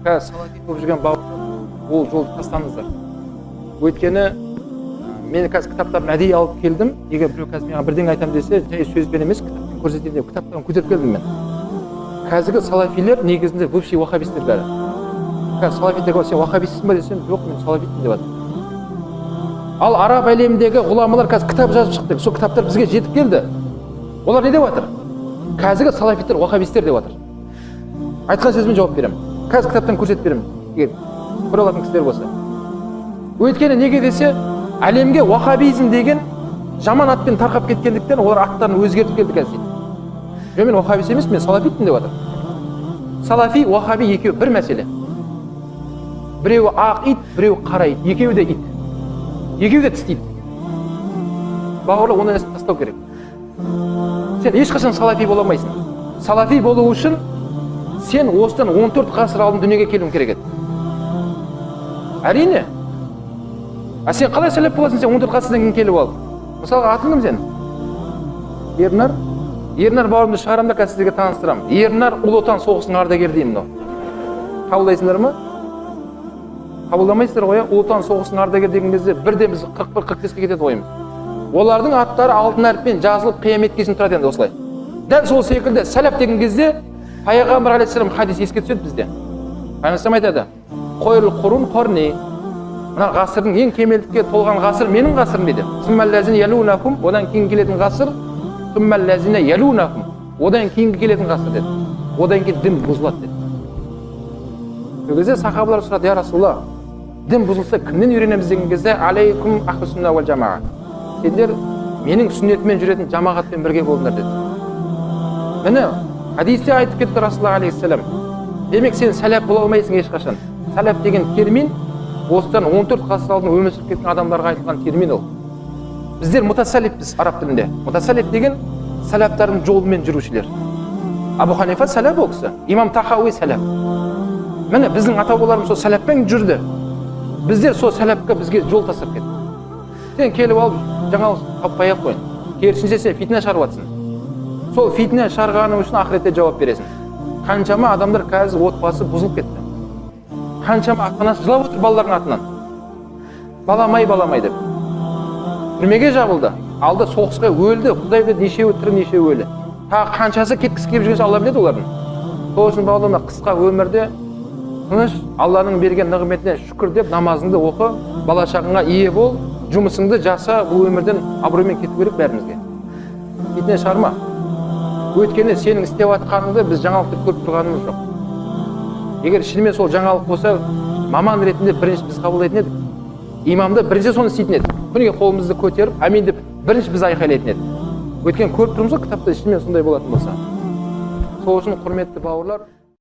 қазір салафи болып жүрген бауырлар, ол жолды тастаңыздар. Өйткені мен қазір кітаптарын әдейі алып келдім. Егер біреу қазір маған бірдеңе айтамын десе, жай сөзбен емес, кітаппен көрсетейін деп кітаптарын көтеріп келдім мен. Қазіргі салафилер негізінде вообще ваххабистер бәрі. Қазір салафитерге сен ваххабистсің ба десем, жоқ, мен салафитпін деп жатыр. Ал араб әлеміндегі ғұламалар қазір кітап жазып шықты. Сол кітаптар бізге жетіп келді. Олар не деп жатыр? Қазіргі салафиттер ваххабистер деп жатыр. Айтқан сөзімен жауап беремін. Қазір кітаптан көрсетіп беремін. Егер көре алатын кісілер болса. Өйткені неге десе, әлемге ваххабизм деген жаман атпен тарқап кеткендіктен олар аттарын өзгертіп келді қазір дейді. Жоқ, мен ваххабист емес, мен салафитпін деп жатыр. Салафи, ваххаби екеуі бір мәселе. Біреуі ақ ит, біреуі қара ит. Екеуі де ит. Екеуі де тістейді. Бауырлар, оны нәрсені тастау керек. Сен ешқашан салафи бола алмайсың. Салафи болу үшін сен осыдан 14 ғасыр алдын дүниеге келуің керек еді. Әрине. А сен қалай салаф боласың, сен 14 ғасырдан кейін келіп ал. Мысалға атын кім сен? Ернар. Ернар бауырымды шығарамын да қазір сіздерге таныстырамын. Ернар Ұлы Отан соғысының ардагері деймін мынау. Қабылдайсыңдар ма? Қабылдамайсыздар ғой, Ұлы Отан соғысының ардагері деген кезде бірден біз 41-45-ке кетеді ойымыз. Олардың аттары алтын әріппен жазылып қияметке шейін тұрады енді осылай. Дәл сол секілді сәләф деген кезде Пайғамбар алейхиссалам хадис еске түседі бізде. Пайғамбар айтады: "Қойрул құрун корни". Мына ғасырдың ең кемелдікке толған ғасыр менің ғасырым дейді. Суммаллазина ялунахум, одан кейін келетін ғасыр суммаллазина ялунахум, одан кейінгі келетін ғасыр деді. Одан кейін дін бұзылады деді. Сол кезде сахабалар сұрады: "Я Расулаллах, дін бұзылса кімнен үйренеміз?" деген кезде: "Алейкум ахлусунна вал жамаа". Сендер менің сүннетіммен жүретін жамағатпен бірге болыңдар деді. Міне хадисте айтып кетті Расулаллах алейхиссалам. Демек сен сәләф бола алмайсың ешқашан. Сәләф деген термин осыдан 14 ғасыр алдын өмір сүріп кеткен адамдарға айтылған термин ол. Біздер мутасаллифпіз араб тілінде. Мутасаллиф деген сәләфтардың жолымен жүрушілер. Абу Ханифа сәләф ол кісі. Имам Тахауи сәләф. Міне біздің ата-бабаларымыз сол сәләфпен жүрді. Біздер сол сәләфке бізге жол тастап кетті. Сен келіп алып жаңалық таппай ақ қойын. Керісінше сен фитне шығарып жатсың. Сол фитне шығарғаның үшін ақыретте жауап бересің. Қаншама адамдар қазір отбасы бұзылып кетті. Қаншама ата-анасы жылап отыр балалардың атынан. Баламай деп. Түрмеге жабылды. Алды соғысқа өлді. Құдай біледі нешеуі тірі, нешеуі өлі. Тағы қаншасы кеткісі келіп жүргенше Алла біледі олардың. Сол үшін бауырларым, қысқа өмірде тыныш, Алланың берген нығметіне шүкір деп намазыңды оқы, бала шағаңа ие бол, жұмысыңды жаса, бұл өмірден абыроймен кету керек бәрімізге. Фитне шығарма. Өйткені сенің істеп жатқаныңды біз жаңалықты көріп тұрғанымыз жоқ. Егер шынымен сол жаңалық болса, маман ретінде бірінші біз қабылдайтын едік. Имамды бірінші соны істейтін едік. Күніге қолымызды көтеріп, амин деп бірінші біз айқайлайтын едік. Өйткені көріп тұрмыз ғой кітапта шынымен сондай болатын болса. Сол үшін құрметті бауырлар,